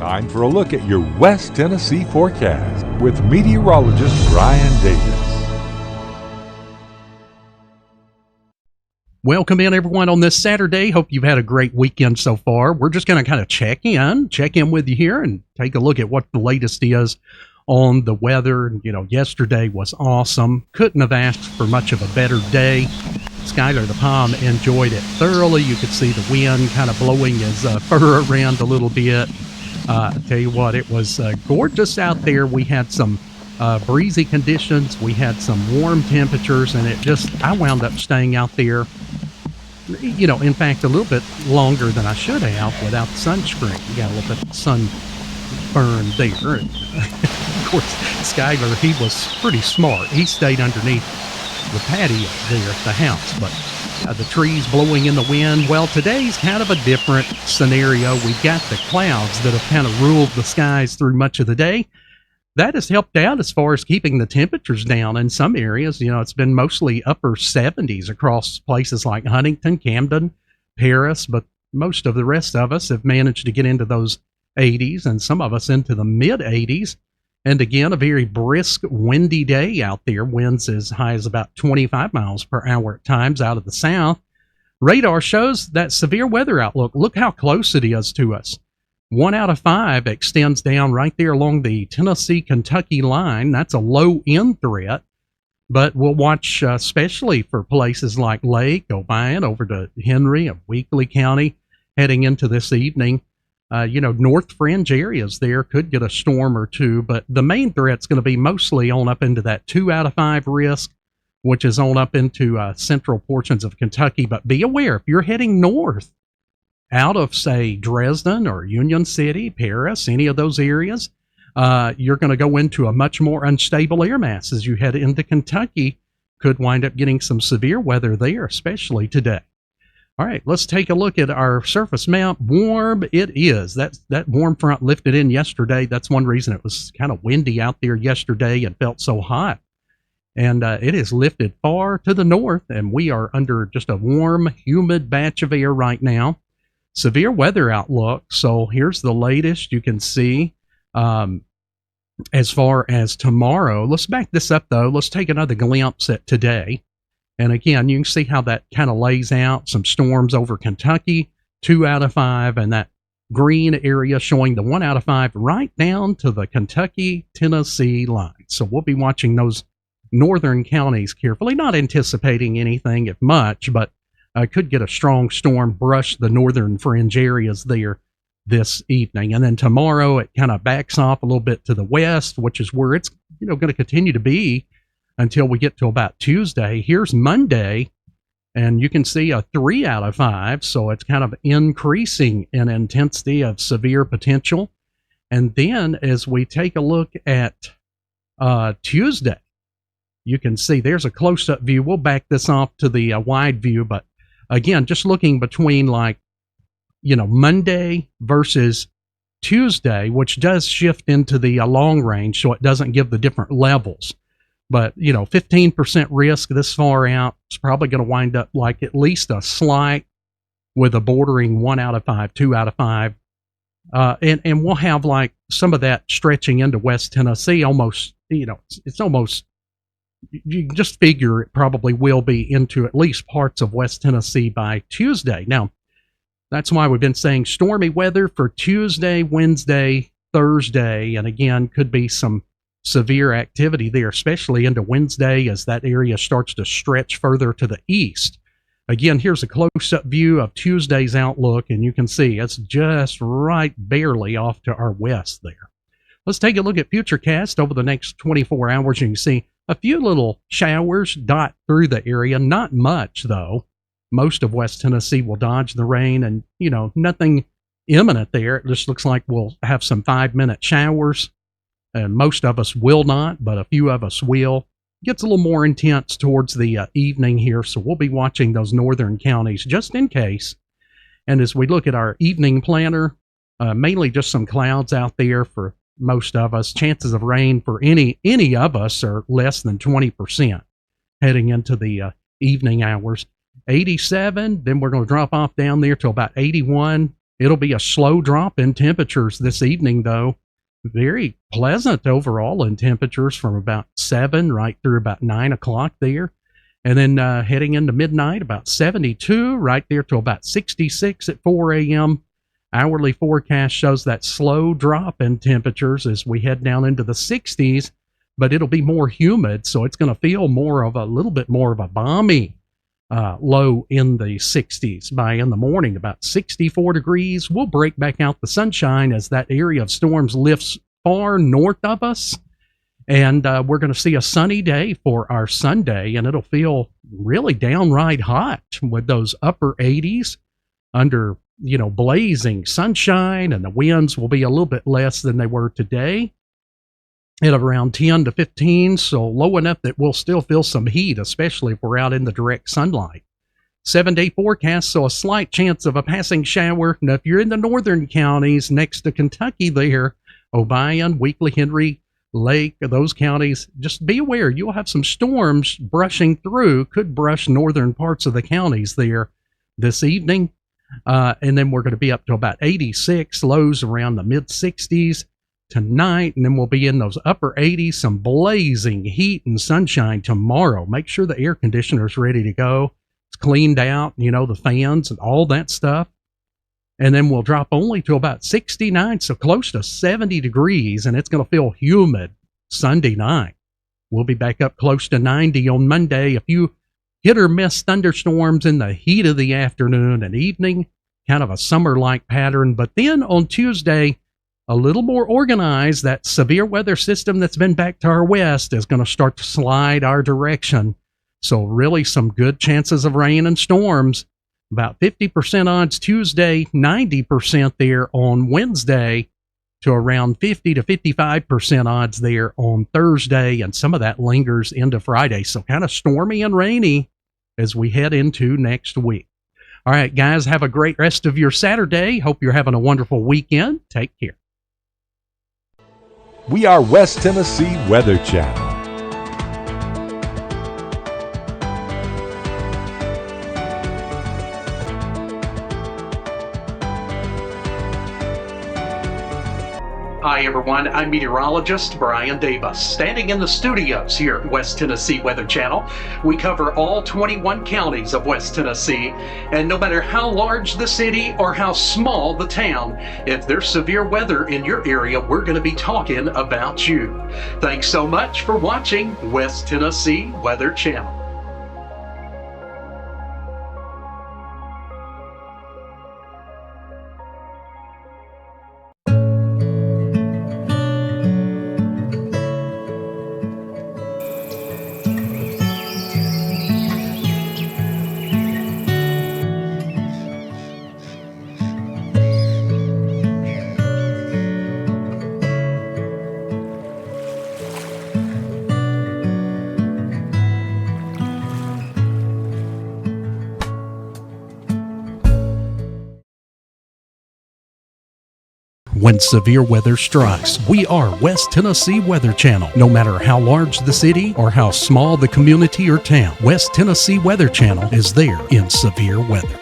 Time for a look at your West Tennessee forecast with meteorologist Brian Davis. Welcome in, everyone, on this Saturday. Hope you've had a great weekend so far. We're just going to kind of check in with you here and take a look at what the latest is on the weather. You know, yesterday was awesome. Couldn't have asked for much of a better day. Skylar the Palm enjoyed it thoroughly. You could see the wind kind of blowing his fur around a little bit. I tell you what, it was gorgeous out there. We had some breezy conditions. We had some warm temperatures, and I wound up staying out there, you know, in fact, a little bit longer than I should have without sunscreen. You got a little bit of sunburn there. And of course, Skylar, he was pretty smart. He stayed underneath the patio there at the house, but the trees blowing in the wind. Well, today's kind of a different scenario. We've got the clouds that have kind of ruled the skies through much of the day. That has helped out as far as keeping the temperatures down in some areas. You know, it's been mostly upper 70s across places like Huntington, Camden, Paris, but most of the rest of us have managed to get into those 80s and some of us into the mid 80s. And again, a very brisk, windy day out there. Winds as high as about 25 miles per hour at times out of the south. Radar shows that severe weather outlook. Look how close it is to us. 1 out of 5 extends down right there along the Tennessee-Kentucky line. That's a low-end threat, but we'll watch especially for places like Lake, Obion, over to Henry and Weakley County heading into this evening. You know, north fringe areas there could get a storm or two, but the main threat's going to be mostly on up into that 2 out of 5 risk, which is on up into central portions of Kentucky. But be aware, if you're heading north out of, say, Dresden or Union City, Paris, any of those areas, you're going to go into a much more unstable air mass as you head into Kentucky. Could wind up getting some severe weather there, especially today. All right, let's take a look at our surface map. Warm it is. That warm front lifted in yesterday. That's one reason it was kind of windy out there yesterday and felt so hot. And it is lifted far to the north, and we are under just a warm, humid batch of air right now. Severe weather outlook. So here's the latest you can see as far as tomorrow. Let's back this up, though. Let's take another glimpse at today. And again, you can see how that kind of lays out. Some storms over Kentucky, 2 out of 5, and that green area showing the 1 out of 5 right down to the Kentucky-Tennessee line. So we'll be watching those northern counties carefully, not anticipating anything, if much, but could get a strong storm brush the northern fringe areas there this evening. And then tomorrow it kind of backs off a little bit to the west, which is where it's, you know, going to continue to be until we get to about Tuesday. Here's Monday, and you can see a 3 out of 5, so it's kind of increasing in intensity of severe potential. And then as we take a look at Tuesday, you can see there's a close-up view. We'll back this off to the wide view, but again, just looking between, like, you know, Monday versus Tuesday, which does shift into the long range, so it doesn't give the different levels. But, you know, 15% risk this far out is probably going to wind up like at least a slight with a bordering 1 out of 5, 2 out of 5. And we'll have like some of that stretching into West Tennessee almost, you know, it's almost, you can just figure it probably will be into at least parts of West Tennessee by Tuesday. Now, that's why we've been saying stormy weather for Tuesday, Wednesday, Thursday, and again, could be some severe activity there, especially into Wednesday as that area starts to stretch further to the east. Again, here's a close-up view of Tuesday's outlook, and you can see it's just right barely off to our west there. Let's take a look at Futurecast over the next 24 hours. You can see a few little showers dot through the area, not much though. Most of West Tennessee will dodge the rain, and, you know, nothing imminent there. It just looks like we'll have some 5-minute showers. And most of us will not, but a few of us will. Gets a little more intense towards the evening here, so we'll be watching those northern counties just in case. And as we look at our evening planner, mainly just some clouds out there for most of us. Chances of rain for any of us are less than 20% heading into the evening hours. 87, then we're going to drop off down there to about 81. It'll be a slow drop in temperatures this evening, though. Very pleasant overall in temperatures from about 7 right through about 9 o'clock there. And then heading into midnight, about 72 right there to about 66 at 4 a.m. Hourly forecast shows that slow drop in temperatures as we head down into the 60s, but it'll be more humid, so it's going to feel a little bit more of a balmy low in the 60s by in the morning, about 64 degrees. We'll break back out the sunshine as that area of storms lifts far north of us. And we're going to see a sunny day for our Sunday, and it'll feel really downright hot with those upper 80s under, blazing sunshine, and the winds will be a little bit less than they were today at around 10 to 15, so low enough that we'll still feel some heat, especially if we're out in the direct sunlight. 7-day forecast, so a slight chance of a passing shower. Now, if you're in the northern counties next to Kentucky there, Obion, Weakley, Henry, Lake, those counties, just be aware you'll have some storms brushing through, could brush northern parts of the counties there this evening. And then we're going to be up to about 86, lows around the mid-60s tonight, and then we'll be in those upper 80s, some blazing heat and sunshine tomorrow. Make sure the air conditioner's ready to go. It's cleaned out, the fans and all that stuff. And then we'll drop only to about 69, so close to 70 degrees, and it's going to feel humid Sunday night. We'll be back up close to 90 on Monday. A few hit or miss thunderstorms in the heat of the afternoon and evening, kind of a summer-like pattern. But then on Tuesday, a little more organized. That severe weather system that's been back to our west is going to start to slide our direction. So really some good chances of rain and storms. About 50% odds Tuesday, 90% there on Wednesday, to around 50 to 55% odds there on Thursday, and some of that lingers into Friday. So kind of stormy and rainy as we head into next week. All right, guys, have a great rest of your Saturday. Hope you're having a wonderful weekend. Take care. We are West Tennessee Weather Channel. Hi everyone, I'm meteorologist Brian Davis, standing in the studios here at West Tennessee Weather Channel. We cover all 21 counties of West Tennessee, and no matter how large the city or how small the town, if there's severe weather in your area, we're going to be talking about you. Thanks so much for watching West Tennessee Weather Channel. When severe weather strikes, we are West Tennessee Weather Channel. No matter how large the city or how small the community or town, West Tennessee Weather Channel is there in severe weather.